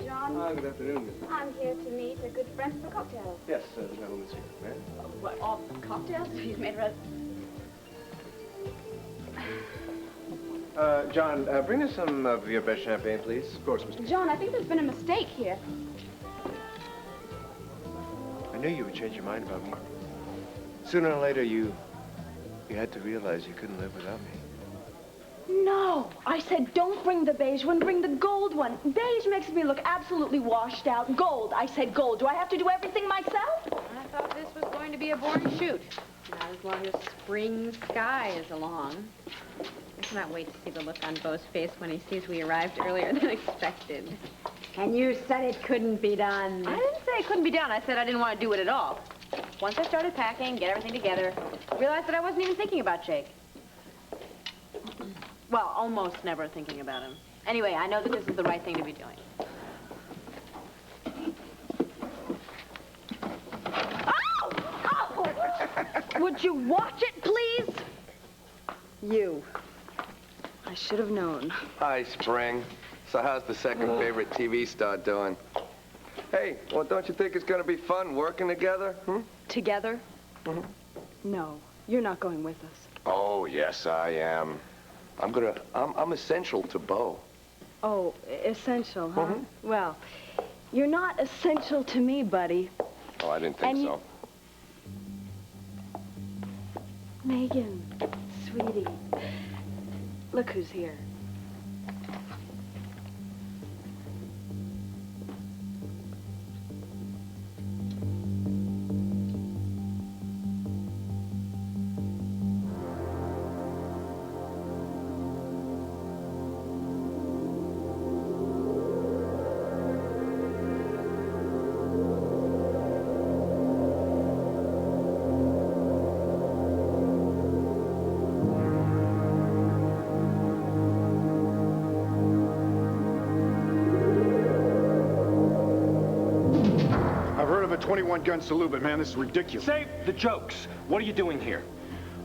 John. Good afternoon, Miss. I'm here to meet a good friend for cocktails. Yes, the gentleman's here, ma'am. What, all cocktails? He's made red. John, bring us some of your best champagne, please. Of course, Mr. John, I think there's been a mistake here. I knew you would change your mind about me. Sooner or later, you had to realize you couldn't live without me. No, I said don't bring the beige one, bring the gold one. Beige makes me look absolutely washed out. Gold, I said gold. Do I have to do everything myself? I thought this was going to be a boring shoot. Not as long as spring sky is along. I cannot wait to see the look on Beau's face when he sees we arrived earlier than expected. And you said it couldn't be done. I didn't say it couldn't be done. I said I didn't want to do it at all. Once I started packing, get everything together, realized that I wasn't even thinking about Jake. Well, almost never thinking about him. Anyway, I know that this is the right thing to be doing. Oh! Oh! Would you watch it, please? You. I should have known. Hi, Spring. So how's the second favorite TV star doing? Hey, well, don't you think it's going to be fun working together? Together? No, you're not going with us. Oh, yes, I am. I'm essential to Beau. Oh, essential, huh? Well, you're not essential to me, buddy. Oh, I didn't think so. Megan, sweetie, look who's here. I've heard of a 21-gun salute, but man, this is ridiculous. Save the jokes. What are you doing here?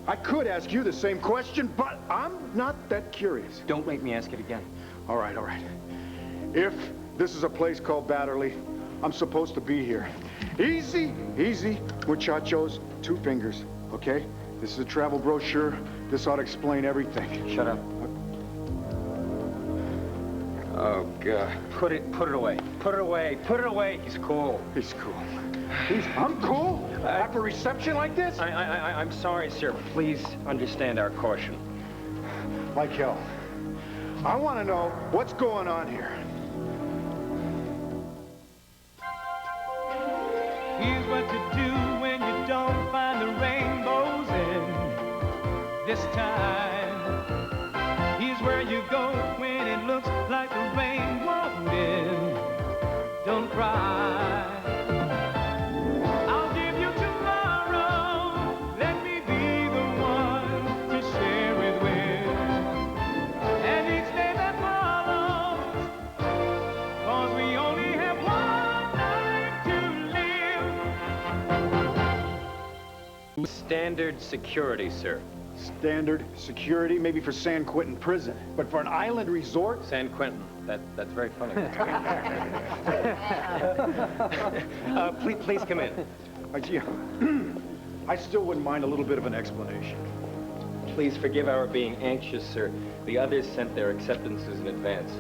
I could ask you the same question, but I'm not that curious. Don't make me ask it again. All right, all right. If this is a place called Badderly, I'm supposed to be here. Easy, easy, muchachos. 2 fingers, okay? This is a travel brochure. This ought to explain everything. Shut up. Oh, God. Put it away. Put it away. Put it away. He's cool. He's cool. I'm cool? After a reception like this? I'm sorry, sir. Please understand our caution. Like hell. I want to know what's going on here. Here's what to do when you don't find the rainbows in this time. Here's where you go when it looks like the rain won't end. Don't cry. I'll give you tomorrow. Let me be the one to share it with. And each day that follows, 'cause we only have one night to live. Standard security, sir. Standard security, maybe for San Quentin prison, but for an island resort? San Quentin. That's very funny. Please come in. I still wouldn't mind a little bit of an explanation. Please forgive our being anxious, sir. The others sent their acceptances in advance.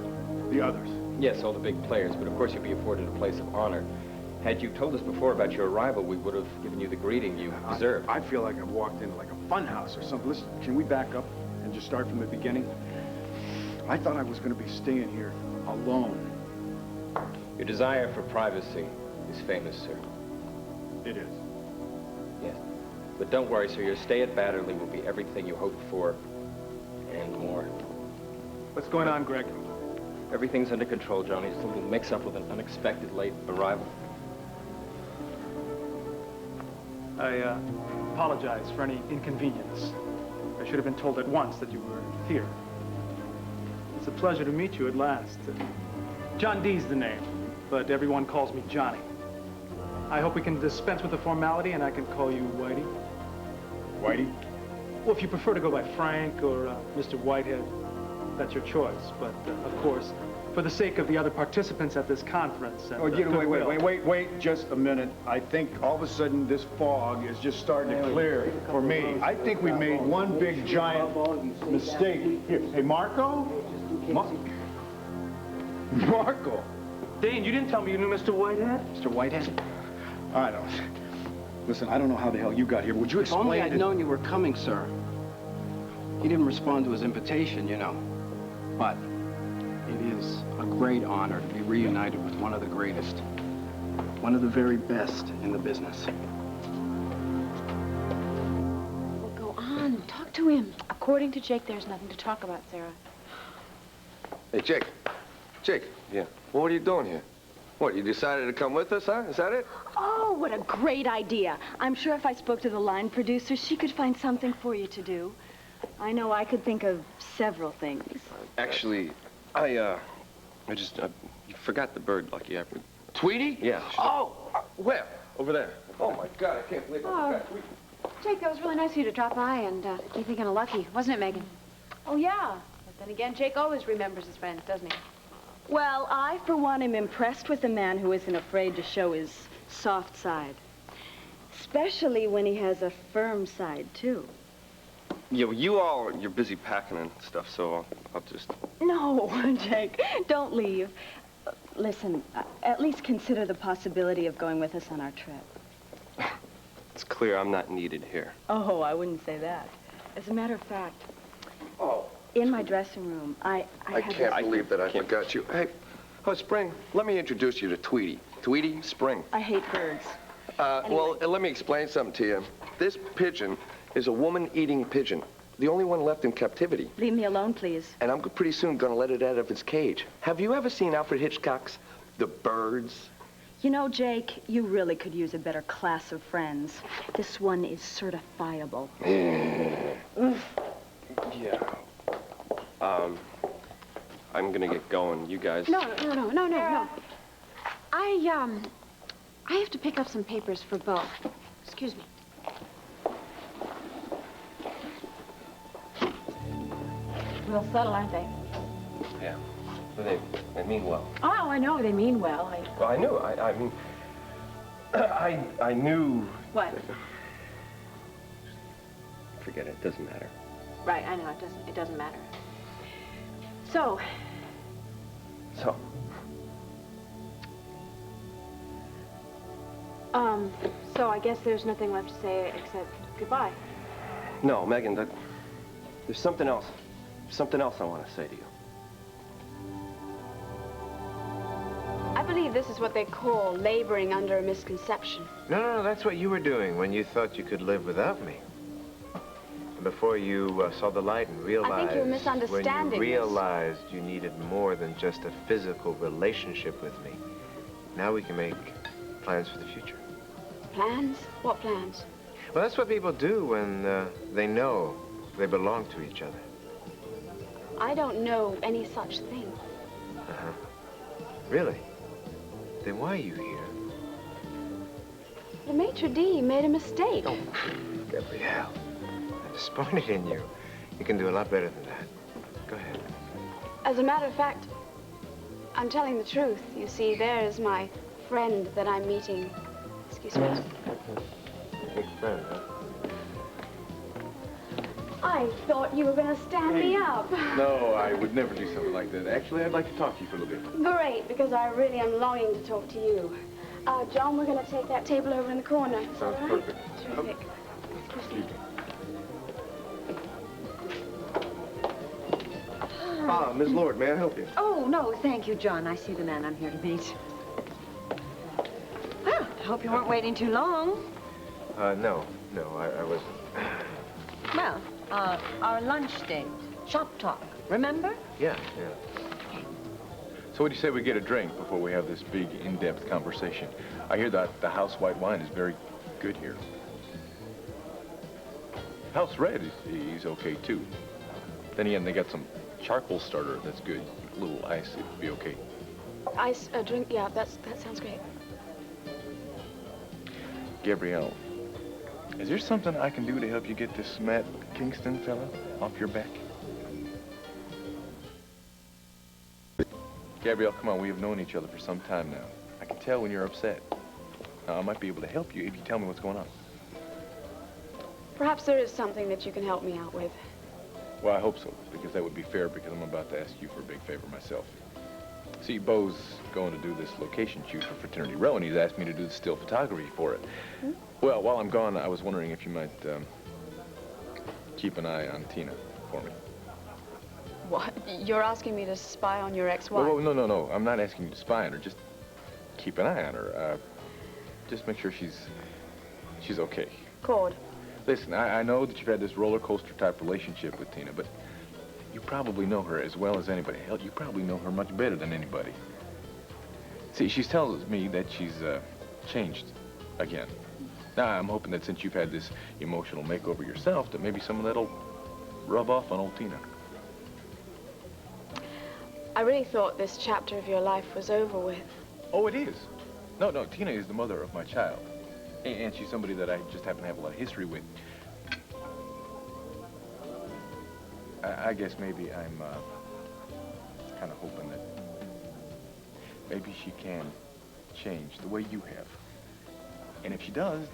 The others? Yes, all the big players, but of course you'll be afforded a place of honor. Had you told us before about your arrival, we would have given you the greeting you deserve. I feel like I've walked into like a fun house or something. Listen, can we back up and just start from the beginning? I thought I was going to be staying here alone. Your desire for privacy is famous, sir. It is. Yes. But don't worry, sir. Your stay at Badderly will be everything you hoped for and more. What's going on, Greg? Everything's under control, Johnny. Just a little mix-up with an unexpected late arrival. I apologize for any inconvenience. I should have been told at once that you were here. It's a pleasure to meet you at last. John Dee's the name, but everyone calls me Johnny. I hope we can dispense with the formality and I can call you Whitey. Whitey? Well, if you prefer to go by Frank or Mr. Whitehead, that's your choice. But, of course, for the sake of the other participants at this conference. And, Oh, goodwill. wait, just a minute. I think all of a sudden this fog is just starting to clear for me. I think we made one big giant mistake. Here, hey, Marco? Marco? Dane, you didn't tell me you knew Mr. Whitehead? Mr. Whitehead? I don't. Listen, I don't know how the hell you got here. Would you If only explain I'd known you were coming, sir. He didn't respond to his invitation, you know. But it is a great honor to be reunited with one of the greatest. One of the very best in the business. Well, go on. Talk to him. According to Jake, there's nothing to talk about, Sarah. Hey, Jake. Jake. Yeah. Well, what are you doing here? What, you decided to come with us, huh? Is that it? Oh, what a great idea. I'm sure if I spoke to the line producer, she could find something for you to do. I know I could think of several things. Actually, you forgot the bird, Lucky. Tweety? Yeah. Oh, where? Over there. Oh, my God, I can't believe I forgot Tweety. Jake, that was really nice of you to drop by and be thinking of Lucky, wasn't it, Megan? Oh, yeah. But then again, Jake always remembers his friends, doesn't he? Well, I, for one, am impressed with a man who isn't afraid to show his soft side. Especially when he has a firm side, too. Yeah, well, you're busy packing and stuff, so I'll just... No, Jake, don't leave. Listen, at least consider the possibility of going with us on our trip. It's clear I'm not needed here. Oh, I wouldn't say that. As a matter of fact, in my dressing room, I can't believe that I forgot you. Hey, Spring, let me introduce you to Tweety. Tweety, Spring. I hate birds. Well, let me explain something to you. This pigeon is a woman-eating pigeon, the only one left in captivity. Leave me alone, please. And I'm pretty soon gonna let it out of its cage. Have you ever seen Alfred Hitchcock's The Birds? You know, Jake, you really could use a better class of friends. This one is certifiable. Yeah. I'm gonna get going. You guys... No. I have to pick up some papers for Bo. Excuse me. Real subtle, aren't they? Yeah. But they mean well. Oh, I know they mean well. Well, I knew. I mean... I knew... What? Forget it. Doesn't matter. Right, I know, it doesn't matter. So, so I guess there's nothing left to say except goodbye. No, Megan, there's something else. Something else I want to say to you. I believe this is what they call laboring under a misconception. No, that's what you were doing when you thought you could live without me. Before you saw the light and realized... I think you're misunderstanding when you realized you needed more than just a physical relationship with me. Now we can make plans for the future. Plans? What plans? Well, that's what people do when they know they belong to each other. I don't know any such thing. Uh-huh. Really? Then why are you here? The maitre d' made a mistake. Oh, Gabrielle. I'm disappointed in you. You can do a lot better than that. Go ahead. As a matter of fact, I'm telling the truth. You see, there's my friend that I'm meeting. Excuse me. Big friend, huh? I thought you were going to stand me up. No, I would never do something like that. Actually, I'd like to talk to you for a little bit. Great, because I really am longing to talk to you. John, we're going to take that table over in the corner. Is Sounds that all right? perfect. Terrific. Excuse me. Ah, Ms. Lord, may I help you? Oh, no, thank you, John. I see the man I'm here to meet. Well, I hope you weren't waiting too long. No, I wasn't. Well, our lunch date, shop talk, remember? Yeah. So what do you say we get a drink before we have this big, in-depth conversation? I hear that the house white wine is very good here. House red is okay, too. Then again, they got some charcoal starter that's good. A little ice, it would be okay. Ice, a drink, yeah, that sounds great. Gabrielle, is there something I can do to help you get this Matt Kingston fella off your back? Gabrielle, come on, we have known each other for some time now. I can tell when you're upset. Now, I might be able to help you if you tell me what's going on. Perhaps there is something that you can help me out with. Well, I hope so, because that would be fair, because I'm about to ask you for a big favor myself. See, Bo's going to do this location shoot for Fraternity Row, and he's asked me to do the still photography for it. Hmm? Well, while I'm gone, I was wondering if you might keep an eye on Tina for me. What? You're asking me to spy on your ex-wife? Well, no. I'm not asking you to spy on her. Just keep an eye on her. Just make sure she's okay. Cord. Listen, I know that you've had this roller coaster type relationship with Tina, but you probably know her as well as anybody. Hell, you probably know her much better than anybody. See, she tells me that she's changed again. Now, I'm hoping that since you've had this emotional makeover yourself, that maybe some of that'll rub off on old Tina. I really thought this chapter of your life was over with. Oh, it is. No, Tina is the mother of my child. And she's somebody that I just happen to have a lot of history with. I guess maybe I'm kind of hoping that maybe she can change the way you have. And if she does,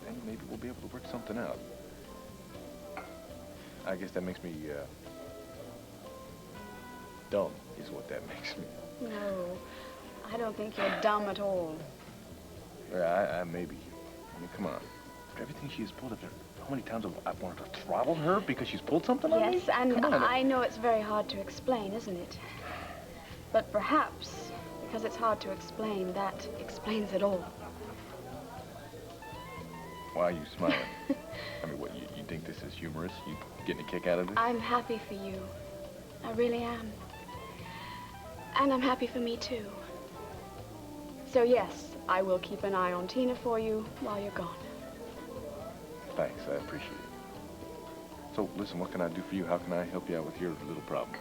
then maybe we'll be able to work something out. I guess that makes me dumb, is what that makes me. No, I don't think you're dumb at all. Yeah, maybe. I mean, come on. Everything she has pulled, how many times have I wanted to throttle her because she's pulled something on me? Yes, and I know it's very hard to explain, isn't it? But perhaps, because it's hard to explain, that explains it all. Why are you smiling? I mean, what, you think this is humorous? You getting a kick out of this? I'm happy for you. I really am. And I'm happy for me, too. So, yes, I will keep an eye on Tina for you while you're gone. Thanks, I appreciate it. So, listen, what can I do for you? How can I help you out with your little problem?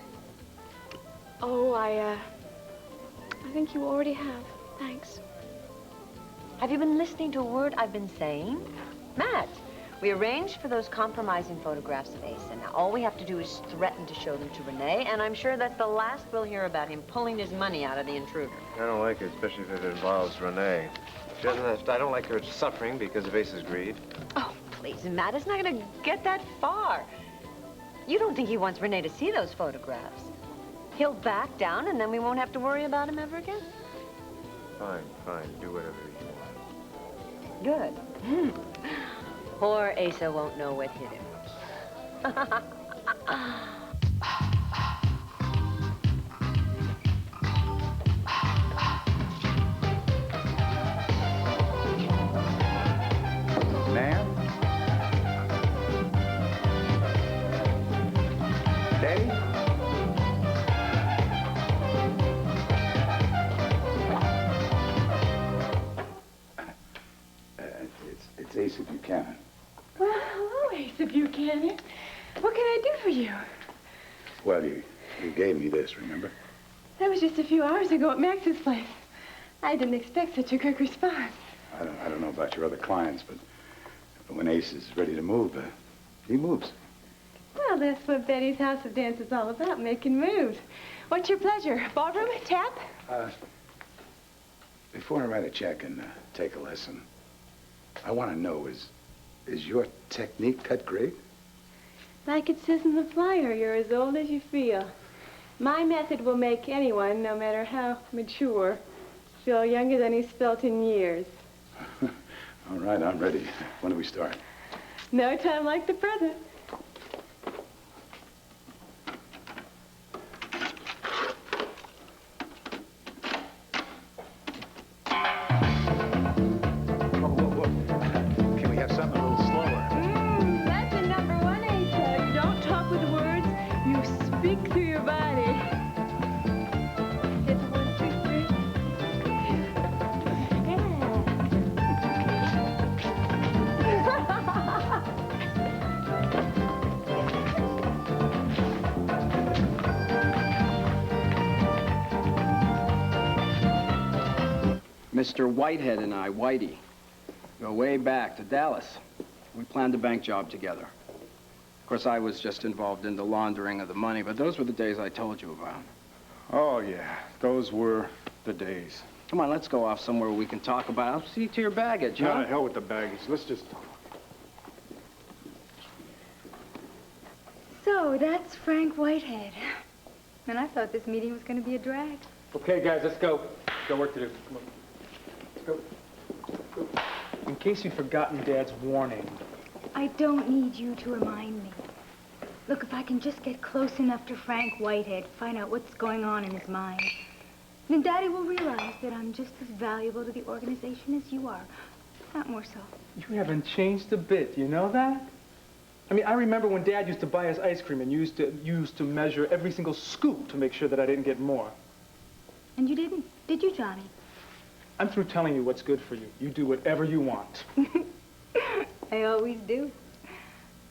Oh, I think you already have. Thanks. Have you been listening to a word I've been saying? Matt, we arranged for those compromising photographs of Asa. Now, all we have to do is threaten to show them to Renee, and I'm sure that's the last we'll hear about him pulling his money out of the intruder. I don't like it, especially if it involves Renee. She doesn't have to, I don't like her suffering because of Asa's greed. Oh, please, Matt, it's not going to get that far. You don't think he wants Renee to see those photographs. He'll back down, and then we won't have to worry about him ever again. Fine. Do whatever you want. Good. Poor Asa won't know what hit him. Ma'am? Betty? It's Asa Buchanan. Well, hello, Asa Buchanan. What can I do for you? Well, you gave me this, remember? That was just a few hours ago at Max's place. I didn't expect such a quick response. I don't know about your other clients, but when Ace is ready to move, he moves. Well, that's what Betty's House of Dance is all about, making moves. What's your pleasure? Ballroom? Tap? Before I write a check and take a lesson, I want to know, is your technique cut great? Like it says in the flyer, you're as old as you feel. My method will make anyone, no matter how mature, feel younger than he's felt in years. All right, I'm ready. When do we start? No time like the present. Can we have something a little slower? That's a number one, Asa. You don't talk with words, you speak through your body. It's 1, 2, 3. Mr. Whitehead and I, Whitey, go way back to Dallas. We planned a bank job together. Of course, I was just involved in the laundering of the money, but those were the days I told you about. Oh, yeah. Those were the days. Come on, let's go off somewhere we can talk about. See to your baggage, huh? No, to hell with the baggage. Let's just talk. So, that's Frank Whitehead. And I thought this meeting was going to be a drag. Okay, guys, let's go. Got work to do. Come on. Let's go. In case you've forgotten Dad's warning. I don't need you to remind me. Look, if I can just get close enough to Frank Whitehead, find out what's going on in his mind, then Daddy will realize that I'm just as valuable to the organization as you are. Not more so. You haven't changed a bit, you know that? I mean, I remember when Dad used to buy us ice cream and used to measure every single scoop to make sure that I didn't get more. And you didn't, did you, Johnny? I'm through telling you what's good for you. You do whatever you want. I always do.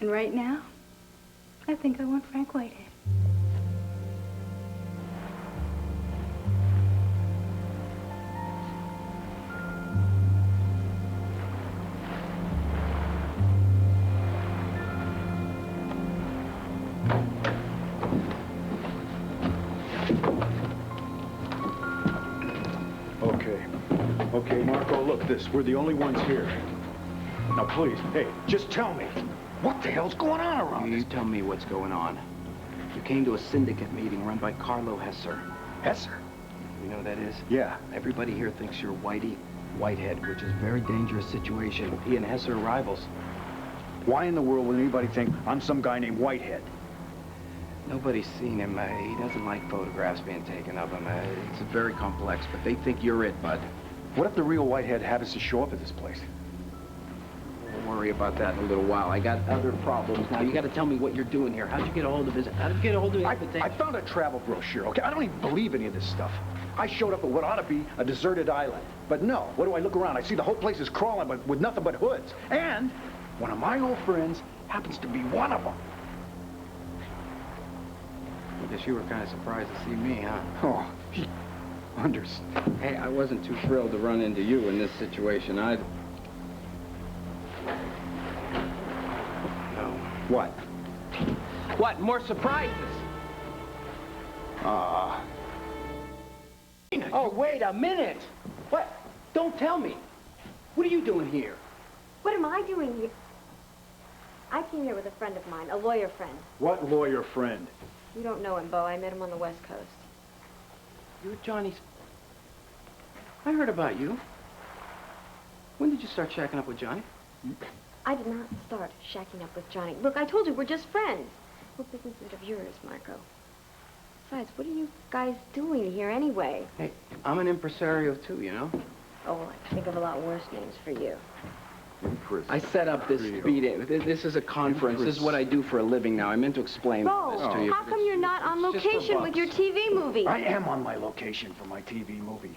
And right now, I think I want Frank Whitehead. Okay, Marco, look, we're the only ones here. Now, please, hey, just tell me, what the hell's going on around You tell me what's going on. You came to a syndicate meeting run by Carlo Hesser. Hesser? You know who that is? Yeah. Everybody here thinks you're Whitey Whitehead, which is a very dangerous situation. He and Hesser are rivals. Why in the world would anybody think I'm some guy named Whitehead? Nobody's seen him. He doesn't like photographs being taken of him. It's very complex, but they think you're it, bud. What if the real Whitehead happens to show up at this place? We'll worry about that in a little while. I got other problems. Now, you got to tell me what you're doing here. How'd you get a hold of his... How'd you get a hold of his invitation? I found a travel brochure, okay? I don't even believe any of this stuff. I showed up at what ought to be a deserted island. But no, what do I look around? I see the whole place is crawling but with nothing but hoods. And one of my old friends happens to be one of them. I guess you were kind of surprised to see me, huh? Oh, he understands. Hey, I wasn't too thrilled to run into you in this situation either. No. What? What? More surprises? Oh, wait a minute. What? Don't tell me. What are you doing here? What am I doing here? I came here with a friend of mine, a lawyer friend. What lawyer friend? You don't know him, Bo. I met him on the West Coast. You're Johnny's... I heard about you. When did you start shacking up with Johnny? I did not start shacking up with Johnny. Look, I told you, we're just friends. What business is it of yours, Marco? Besides, what are you guys doing here anyway? Hey, I'm an impresario too, you know? Oh, well, I think of a lot worse names for you. I set up this speed. This is a conference. This is what I do for a living now. I meant to explain this to you. How come you're not on It's just for location with your TV movie? I am on my location for my TV movie.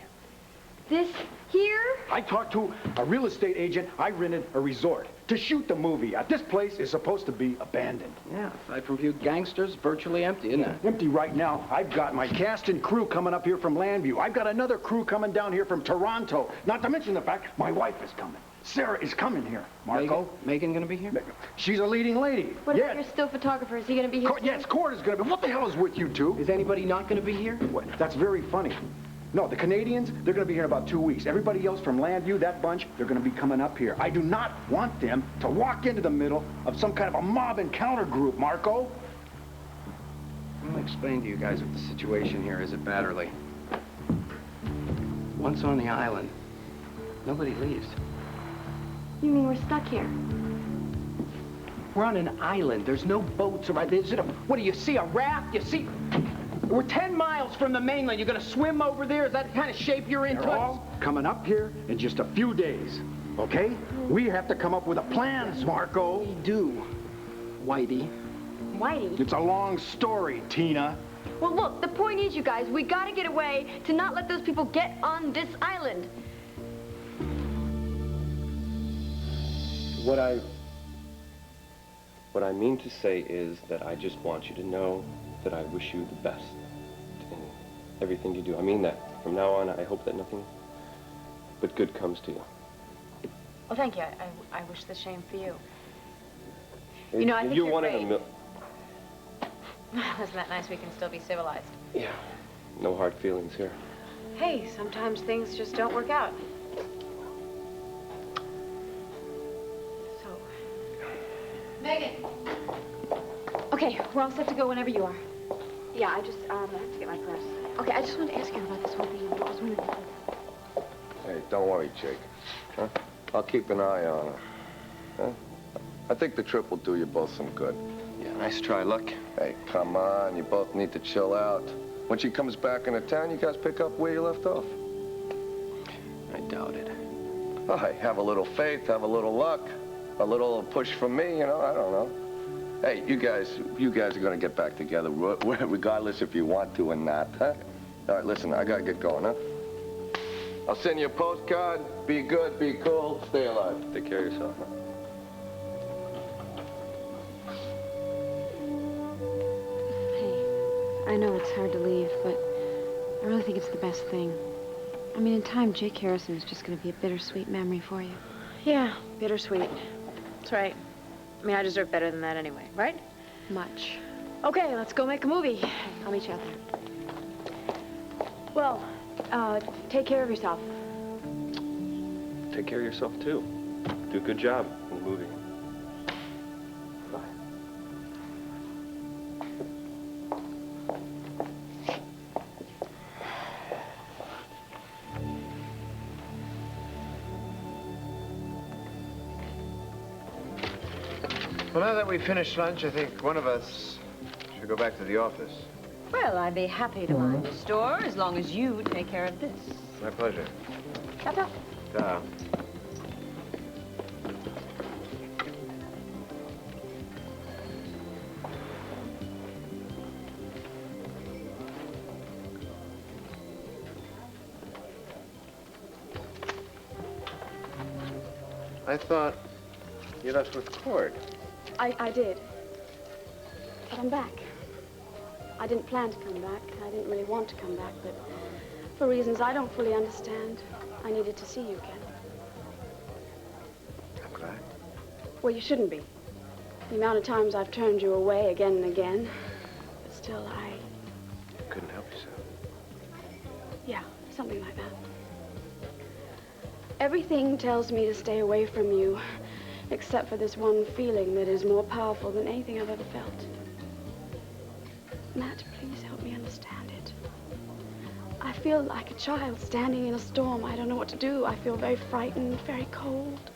This here? I talked to a real estate agent. I rented a resort to shoot the movie. This place is supposed to be abandoned. Yeah, aside from a few gangsters, virtually empty, isn't it? Empty right now. I've got my cast and crew coming up here from Landview. I've got another crew coming down here from Toronto. Not to mention the fact my wife is coming. Sarah is coming here, Marco. Megan gonna be here? She's a leading lady. What about your still photographer? Is he going to be here? Yes, Cord is going to be. What the hell is with you two? Is anybody not gonna be here? What? That's very funny. No, the Canadians, they're going to be here in about 2 weeks. Everybody else from Landview, that bunch, they're going to be coming up here. I do not want them to walk into the middle of some kind of a mob encounter group, Marco. I'll explain to you guys what the situation here is at Badderly. Once on the island, nobody leaves. You mean we're stuck here? We're on an island. There's no boats around. What do you see? A raft? You see? We're 10 miles from the mainland. You're gonna swim over there? Is that the kind of shape you're in? They're all coming up here in just a few days, okay? We have to come up with a plan, Marco. We do, Whitey. Whitey? It's a long story, Tina. Well, look, the point is, you guys, we gotta get away to not let those people get on this island. What I mean to say is that I just want you to know that I wish you the best in everything you do. I mean that. From now on, I hope that nothing but good comes to you. Well, thank you. I wish the same for you. You know, I think you're you're one great. in a Isn't that nice? We can still be civilized. Yeah. No hard feelings here. Hey, sometimes things just don't work out. So... Megan! Okay, we're all set to go whenever you are. Yeah, I have to get my purse. Okay, I just wanted to ask you about this whole thing. I was wondering. Hey, don't worry, Jake. Huh? I'll keep an eye on her. Huh? I think the trip will do you both some good. Yeah, nice try, Luck. Hey, come on. You both need to chill out. When she comes back into town, you guys pick up where you left off. I doubt it. Oh, hey, have a little faith, have a little luck, a little push from me, you know, I don't know. Hey, you guys are gonna get back together, regardless if you want to or not, huh? All right, listen, I gotta get going, huh? I'll send you a postcard. Be good, be cool, stay alive. Take care of yourself, huh? I know it's hard to leave, but I really think it's the best thing. I mean, in time, Jake Harrison is just going to be a bittersweet memory for you. Yeah, bittersweet. That's right. I mean, I deserve better than that anyway, right? Much. Okay, let's go make a movie. I'll meet you out there. Well, take care of yourself. Take care of yourself, too. Do a good job in the movie. Bye. Well, now that we've finished lunch, I think one of us should go back to the office. Well, I'd be happy to mind the store as long as you take care of this. My pleasure. Ta-ta. Ta. I thought you left with Cord. I did. But I'm back. I didn't plan to come back. I didn't really want to come back, but for reasons I don't fully understand, I needed to see you again. I'm glad. Well, you shouldn't be. The amount of times I've turned you away again and again, but still I... Couldn't help yourself. Yeah, something like that. Everything tells me to stay away from you, except for this one feeling that is more powerful than anything I've ever felt. Matt, please help me understand it. I feel like a child standing in a storm. I don't know what to do. I feel very frightened, very cold.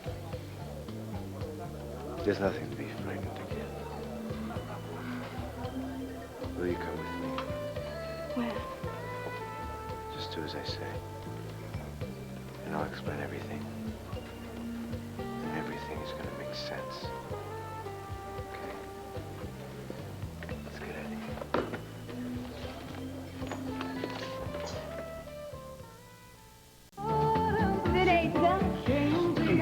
There's nothing to be frightened again. Will you come with me? Where? Just do as I say. And I'll explain everything. And everything is going to make sense. Okay? Let's get out of here.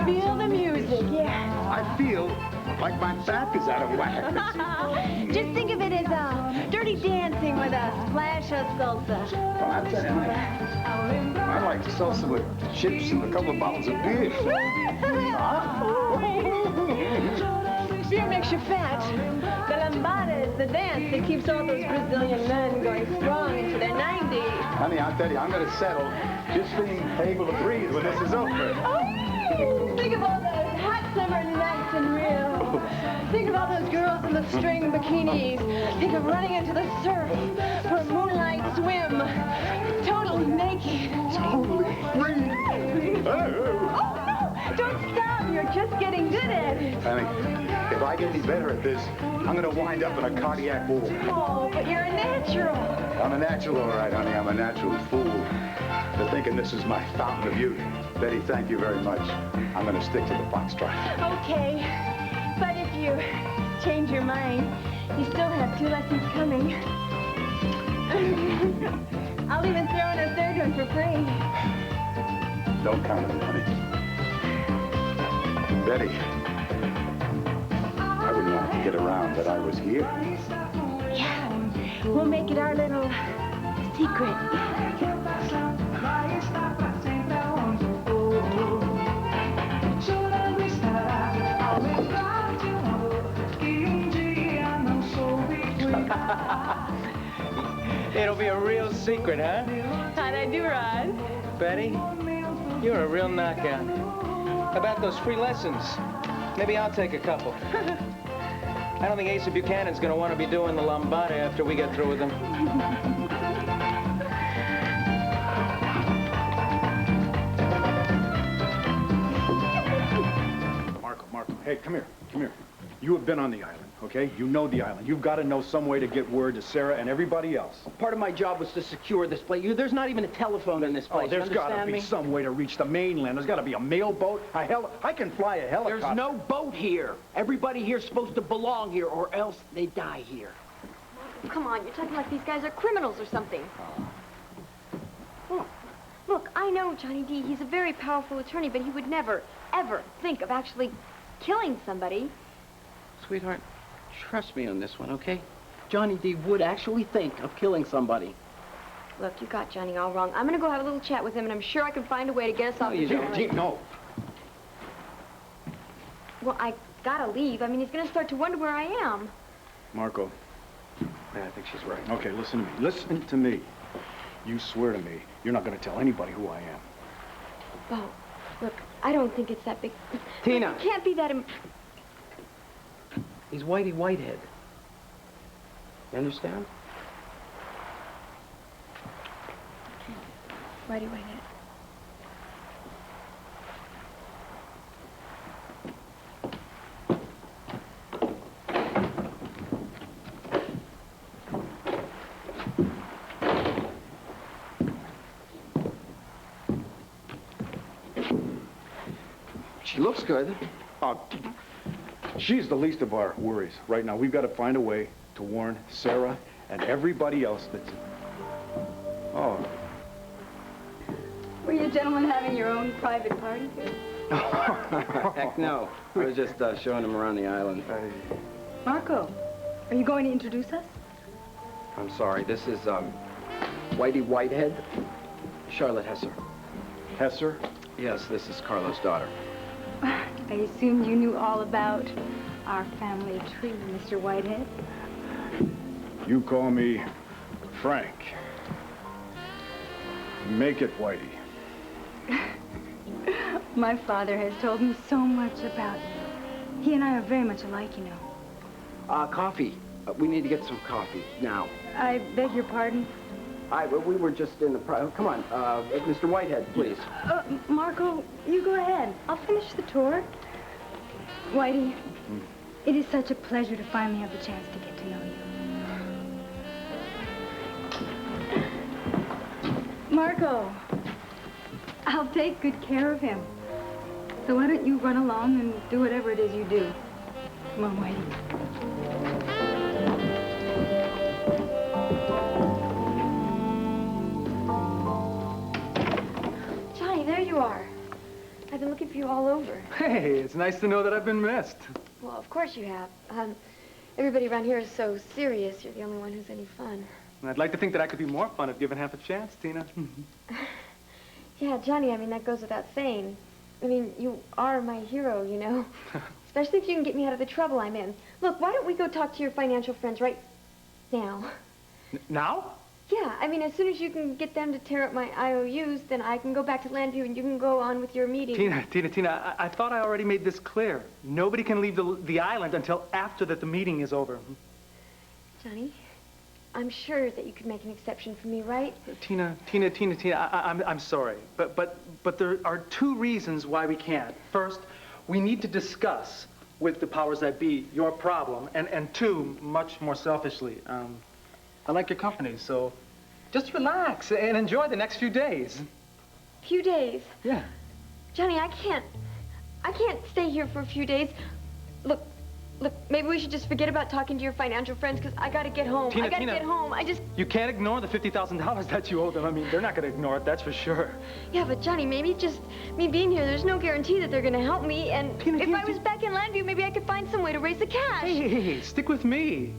Feel the music, yeah. I feel like my back is out of whack. Just think of it as dirty dancing with a splash of salsa. Well, I tell you, honey, I like salsa with chips and a couple of bottles of beer. Beer makes you fat. The lambada is the dance that keeps all those Brazilian men going strong into their 90s. Honey, I'll tell you, I'm going to settle just being able to breathe when this is over. Think of all those hot summer nights in Rio. Think of all those girls in the string bikinis. Think of running into the surf for a moonlight swim. Totally naked. Totally free. Oh, no! Don't stop. You're just getting good at it. Honey, if I get any better at this, I'm going to wind up in a cardiac ward. Oh, but you're a natural. I'm a natural, all right, honey. I'm a natural fool for thinking this is my fountain of youth. Betty, thank you very much. I'm going to stick to the foxtrot. Okay. But if you change your mind, you still have 2 lessons coming. I'll even throw in a third one for free. Don't count on me, honey. Betty, I wouldn't want to get around that I was here. Yeah. We'll make it our little secret. It'll be a real secret, huh? How'd I do, Rod? Betty, you're a real knockout. How about those free lessons? Maybe I'll take a couple. I don't think Asa Buchanan's gonna want to be doing the lambada after we get through with him. Marco, hey, come here. You have been on the island, okay? You know the island. You've got to know some way to get word to Sarah and everybody else. Part of my job was to secure this place. There's not even a telephone in this place. Oh, there's got to be some way to reach the mainland. There's got to be a mailboat. I can fly a helicopter. There's no boat here. Everybody here's supposed to belong here, or else they die here. Come on, you're talking like these guys are criminals or something. Look, I know Johnny Dee. He's a very powerful attorney, but he would never, ever think of actually killing somebody. Sweetheart, trust me on this one, okay? Johnny Dee would actually think of killing somebody. Look, you got Johnny all wrong. I'm gonna go have a little chat with him, and I'm sure I can find a way to get us off the island. No. Well, I gotta leave. I mean, he's gonna start to wonder where I am. Marco. Yeah, I think she's right. Okay, listen to me. Listen to me. You swear to me you're not going to tell anybody who I am. Bo, look, I don't think it's that big. Tina! It can't be that He's Whitey Whitehead. You understand? Whitey Whitehead. She looks good. She's the least of our worries right now. We've got to find a way to warn Sarah and everybody else that's... Oh. Were you gentlemen having your own private party here? Heck no. I was just showing him around the island. Marco, are you going to introduce us? I'm sorry. This is Whitey Whitehead, Charlotte Hesser. Hesser? Yes, this is Carlo's daughter. I assumed you knew all about our family tree, Mr. Whitehead. You call me Frank. Make it Whitey. My father has told me so much about you. He and I are very much alike, you know. Coffee. We need to get some coffee now. I beg your pardon? We were just in the... Come on, Mr. Whitehead, please. Marco, you go ahead. I'll finish the tour. Whitey, it is such a pleasure to finally have the chance to get to know you. Marco, I'll take good care of him. So why don't you run along and do whatever it is you do? Come on, Whitey. There you are. I've been looking for you all over. Hey, it's nice to know that I've been missed. Well, of course you have. Everybody around here is so serious. You're the only one who's any fun. And I'd like to think that I could be more fun if given half a chance, Tina. Yeah, Johnny, I mean, that goes without saying. I mean, you are my hero, you know. Especially if you can get me out of the trouble I'm in. Look, why don't we go talk to your financial friends right now? Now? Yeah, I mean, as soon as you can get them to tear up my IOUs, then I can go back to Landview and you can go on with your meeting. Tina, I thought I already made this clear. Nobody can leave the island until after the meeting is over. Johnny, I'm sure that you could make an exception for me, right? Tina, I'm sorry, but there are two reasons why we can't. First, we need to discuss with the powers that be your problem, and two, much more selfishly, I like your company, so just relax and enjoy the next few days. Few days? Yeah. Johnny, I can't stay here for a few days. Look, maybe we should just forget about talking to your financial friends, because I gotta get home. Tina, I gotta get home. You can't ignore the $50,000 that you owe them. I mean, they're not gonna ignore it, that's for sure. Yeah, but Johnny, maybe just me being here, there's no guarantee that they're gonna help me, and if I was back in Landview, maybe I could find some way to raise the cash. Hey, stick with me.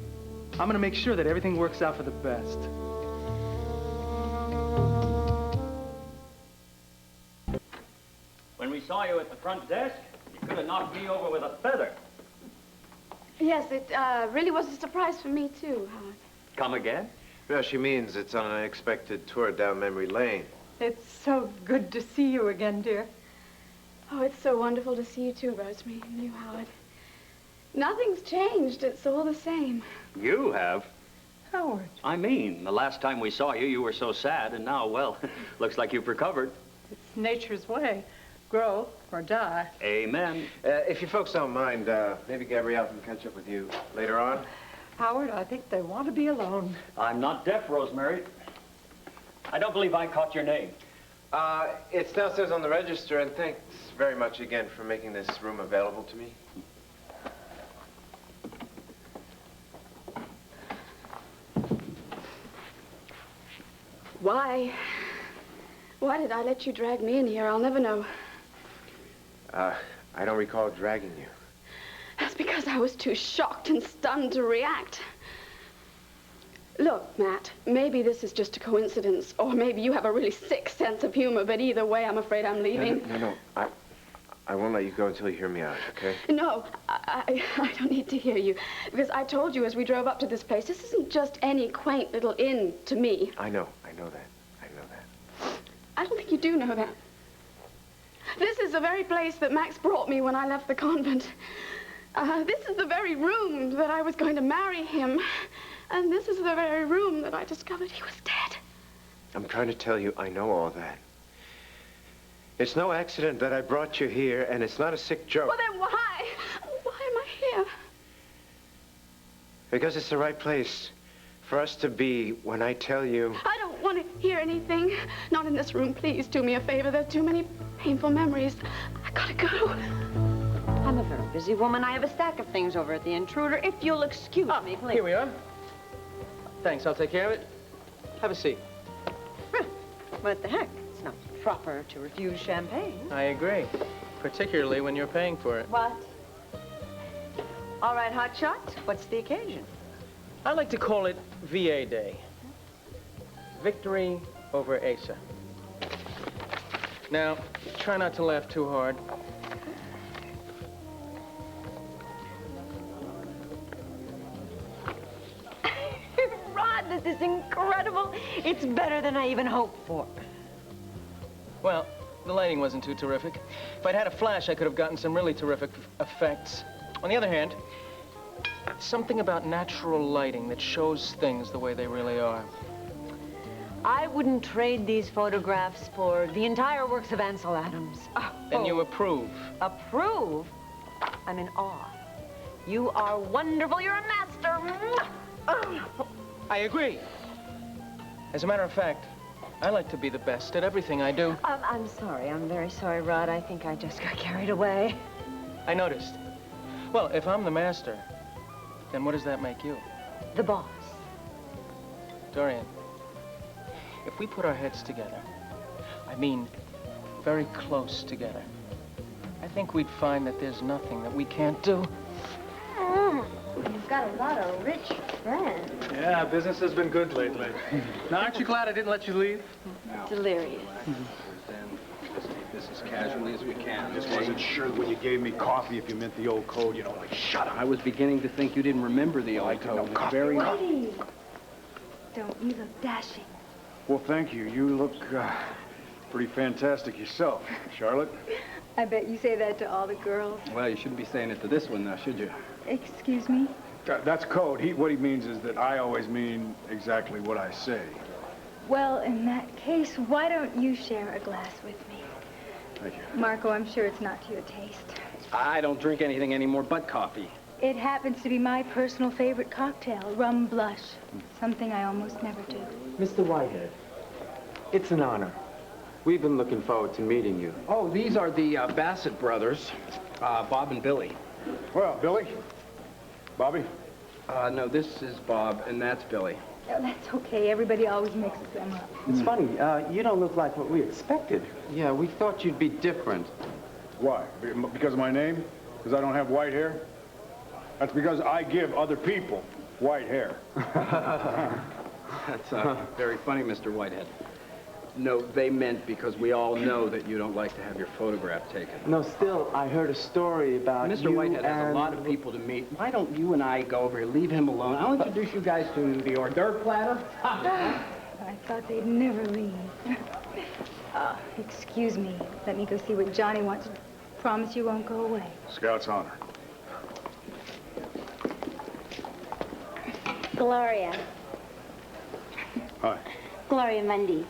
I'm gonna make sure that everything works out for the best. When we saw you at the front desk, you could have knocked me over with a feather. Yes, it really was a surprise for me, too, Howard. Come again? Well, she means it's on an unexpected tour down memory lane. It's so good to see you again, dear. Oh, it's so wonderful to see you too, Rosemary, and you, Howard. Nothing's changed. It's all the same. You have? Howard. I mean, the last time we saw you, you were so sad, and now, well, looks like you've recovered. It's nature's way. Grow or die. Amen. If you folks don't mind, maybe Gabrielle can catch up with you later on. Howard, I think they want to be alone. I'm not deaf, Rosemary. I don't believe I caught your name. It's downstairs on the register, and thanks very much again for making this room available to me. Why? Why did I let you drag me in here? I'll never know. I don't recall dragging you. That's because I was too shocked and stunned to react. Look, Matt, maybe this is just a coincidence, or maybe you have a really sick sense of humor, but either way, I'm afraid I'm leaving. No. I won't let you go until you hear me out, okay? No, I don't need to hear you, because I told you as we drove up to this place, this isn't just any quaint little inn to me. I know that. I don't think you do know that. This is the very place that Max brought me when I left the convent. This is the very room that I was going to marry him. And this is the very room that I discovered he was dead. I'm trying to tell you, I know all that. It's no accident that I brought you here, and it's not a sick joke. Well, then why? Why am I here? Because it's the right place for us to be when I tell you... I don't want to hear anything. Not in this room. Please do me a favor. There are too many painful memories. I gotta go. I'm a very busy woman. I have a stack of things over at the Intruder. If you'll excuse me, please. Here we are. Thanks, I'll take care of it. Have a seat. What the heck? It's not proper to refuse champagne. I agree. Particularly when you're paying for it. What? All right, hotshot. What's the occasion? I like to call it VA Day. Victory over Asa. Now, try not to laugh too hard. Rod, this is incredible. It's better than I even hoped for. Well, the lighting wasn't too terrific. If I'd had a flash, I could have gotten some really terrific effects. On the other hand, something about natural lighting that shows things the way they really are. I wouldn't trade these photographs for the entire works of Ansel Adams. Then you approve. Approve? I'm in awe. You are wonderful. You're a master. I agree. As a matter of fact, I like to be the best at everything I do. I'm sorry. I'm very sorry, Rod. I think I just got carried away. I noticed. Well, if I'm the master, then what does that make you? The boss. Dorian, if we put our heads together, I mean very close together, I think we'd find that there's nothing that we can't do. You've got a lot of rich friends. Yeah, business has been good lately. Now, aren't you glad I didn't let you leave? Delirious. Let's take this as casually as we can. I just wasn't sure when you gave me coffee if you meant the old code, you know, like, shut up. I was beginning to think you didn't remember the old code. It's very... Whitey! Don't you look dashing? Well, thank you. You look pretty fantastic yourself, Charlotte. I bet you say that to all the girls. Well, you shouldn't be saying it to this one now, should you? Excuse me? That's code. What he means is that I always mean exactly what I say. Well, in that case, why don't you share a glass with me? Thank you. Marco, I'm sure it's not to your taste. I don't drink anything anymore but coffee. It happens to be my personal favorite cocktail, rum blush. Something I almost never do. Mr. Whitehead, it's an honor. We've been looking forward to meeting you. Oh, these are the Bassett brothers, Bob and Billy. Well, Billy? Bobby? No, this is Bob, and that's Billy. Oh, that's okay. Everybody always mixes them up. It's funny, you don't look like what we expected. Yeah, we thought you'd be different. Why? Because of my name? Because I don't have white hair? That's because I give other people white hair. That's very funny, Mr. Whitehead. No, they meant because we all know that you don't like to have your photograph taken. No, still, I heard a story about Mr. Whitehead has a lot of people to meet. Why don't you and I go over here, leave him alone? I'll introduce you guys to the hors d'oeuvre platter. I thought they'd never leave. Excuse me. Let me go see what Johnny wants. Promise you won't go away. Scout's honor. Gloria. Hi. Gloria Mundy.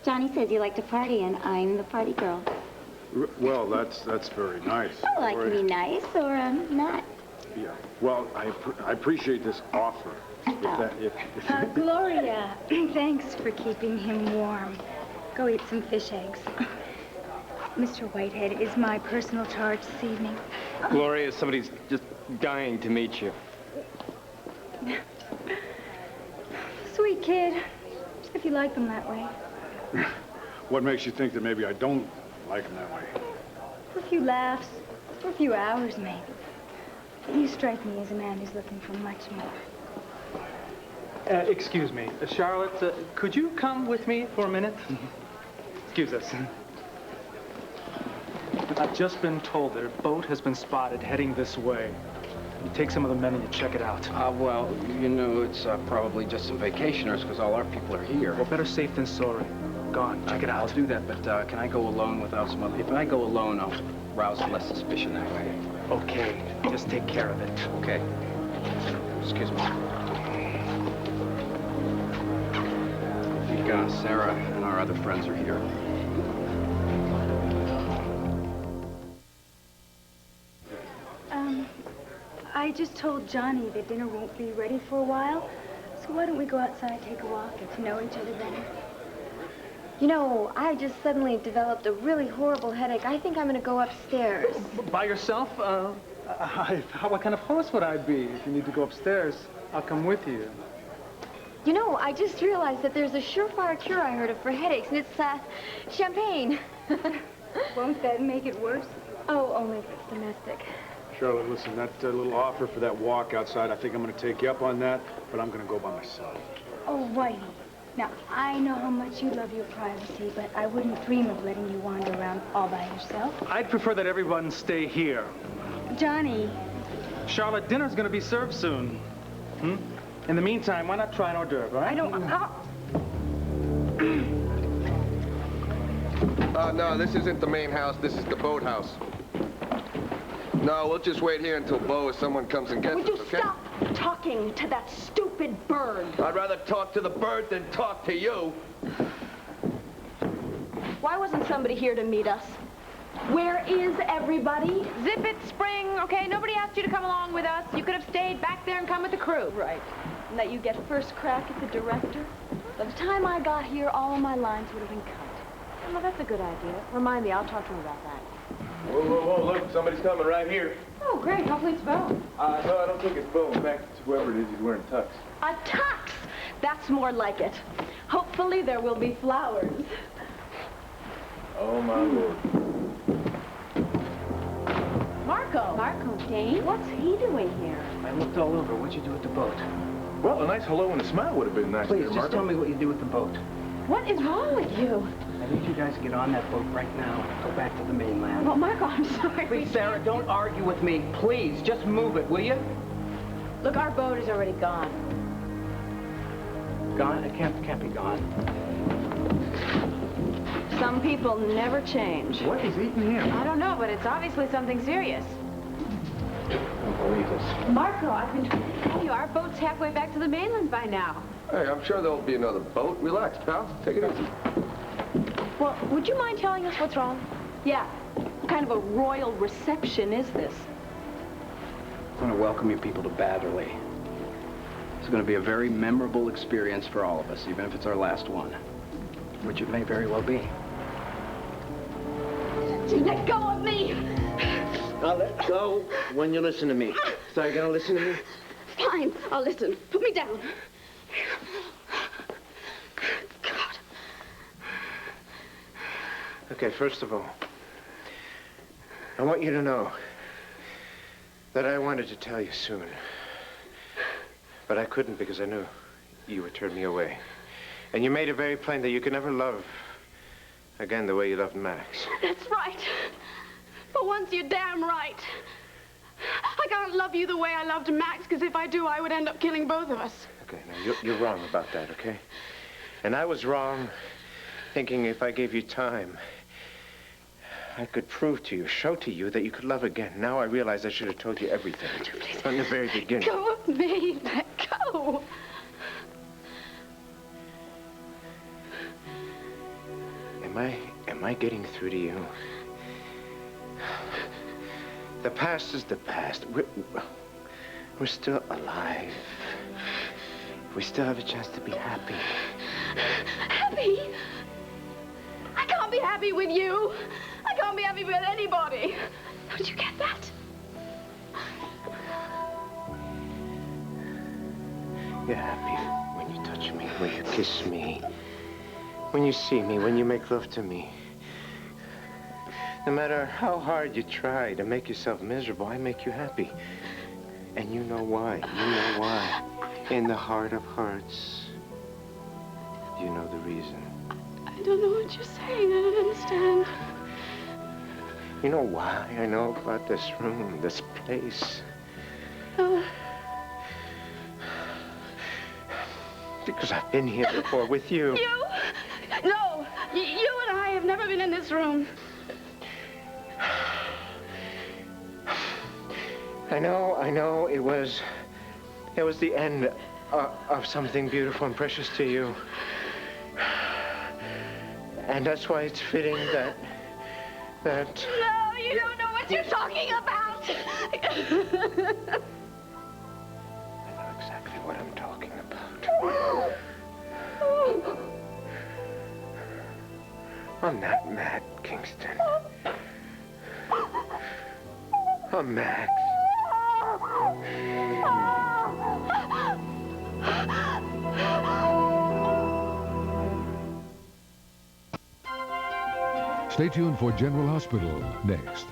Johnny says you like to party, and I'm the party girl. Well, that's very nice. I like to be nice, or not. Yeah. Well, I appreciate this offer. If Gloria, thanks for keeping him warm. Go eat some fish eggs. Mr. Whitehead is my personal charge this evening. Gloria, somebody's just dying to meet you. Sweet kid. If you like them that way. What makes you think that maybe I don't like him that way? For a few laughs, for a few hours, maybe. But you strike me as a man who's looking for much more. Excuse me. Charlotte, could you come with me for a minute? Excuse us. I've just been told that a boat has been spotted heading this way. You take some of the men and you check it out. Well, you know, it's probably just some vacationers because all our people are here. Well, better safe than sorry. Go on, check it out. I'll do that, but can I go alone without some other... If I go alone, I'll rouse less suspicion that way. Okay, just take care of it. Okay. Excuse me. I think Sarah and our other friends are here. I just told Johnny that dinner won't be ready for a while. So why don't we go outside, take a walk, get to know each other better? You know, I just suddenly developed a really horrible headache. I think I'm going to go upstairs. By yourself? What kind of host would I be? If you need to go upstairs, I'll come with you. You know, I just realized that there's a surefire cure I heard of for headaches, and it's champagne. Won't that make it worse? Oh, only if it's domestic. Charlotte, listen, that little offer for that walk outside, I think I'm going to take you up on that, but I'm going to go by myself. Oh, Whitey. Now, I know how much you love your privacy, but I wouldn't dream of letting you wander around all by yourself. I'd prefer that everyone stay here. Johnny. Charlotte, dinner's going to be served soon. In the meantime, why not try an hors d'oeuvre, all right? I don't... No, this isn't the main house. This is the boathouse. No, we'll just wait here until Bo or someone comes and gets us, okay? Would you stop talking to that stupid bird? I'd rather talk to the bird than talk to you. Why wasn't somebody here to meet us? Where is everybody? Zip it, Spring, okay? Nobody asked you to come along with us. You could have stayed back there and come with the crew. Right. And that you get first crack at the director? By the time I got here, all of my lines would have been cut. Well, that's a good idea. Remind me, I'll talk to him about that. Whoa, whoa, whoa, look, somebody's coming right here. Oh, great. Hopefully it's Bo. No, I don't think it's Bo. In fact, it's whoever it is, he's wearing tux. A tux! That's more like it. Hopefully there will be flowers. Oh, my Lord. Marco, Dane, what's he doing here? I looked all over. What'd you do with the boat? Well, a nice hello and a smile would have been nice. Please, there, just Marco. tell me what you do with the boat. What is wrong with you? I need you guys to get on that boat right now and go back to the mainland. Well, Marco, I'm sorry. Please, Sarah, don't argue with me. Please, just move it, will you? Look, our boat is already gone. Gone? It can't be gone. Some people never change. What is eating him? I don't know, but it's obviously something serious. I don't believe this. Marco, I've been trying to tell you, our boat's halfway back to the mainland by now. Hey, I'm sure there'll be another boat. Relax, pal. Take it easy. Well, would you mind telling us what's wrong? Yeah. What kind of a royal reception is this? I want to welcome you people to Badderly. It's going to be a very memorable experience for all of us, even if it's our last one, which it may very well be. Let go of me! I'll let go when you listen to me. So you're going to listen to me? Fine, I'll listen. Put me down. God. Okay, first of all, I want you to know that I wanted to tell you soon. But I couldn't because I knew you would turn me away. And you made it very plain that you could never love Again, the way you loved Max. That's right. For once, you're damn right. I can't love you the way I loved Max, because if I do, I would end up killing both of us. Okay, now you're wrong about that, okay? And I was wrong thinking if I gave you time, I could prove to you, show to you that you could love again. Now I realize I should have told you everything from the very beginning. Go with me. Let go. Am I getting through to you? The past is the past. We're still alive. We still have a chance to be happy. Happy? I can't be happy with you. I can't be happy with anybody. Don't you get that? You're happy when you touch me, when you kiss me, when you see me, when you make love to me. No matter how hard you try to make yourself miserable, I make you happy. And you know why. You know why. In the heart of hearts, you know the reason. I don't know what you're saying. I don't understand. You know why I know about this room, this place? No. Because I've been here before with you. You? No. You and I have never been in this room. I know. It was the end of something beautiful and precious to you. And that's why it's fitting that... No, you don't know what you're talking about. I know exactly what I'm talking about. I'm not mad, Kingston. I'm Max. Stay tuned for General Hospital next.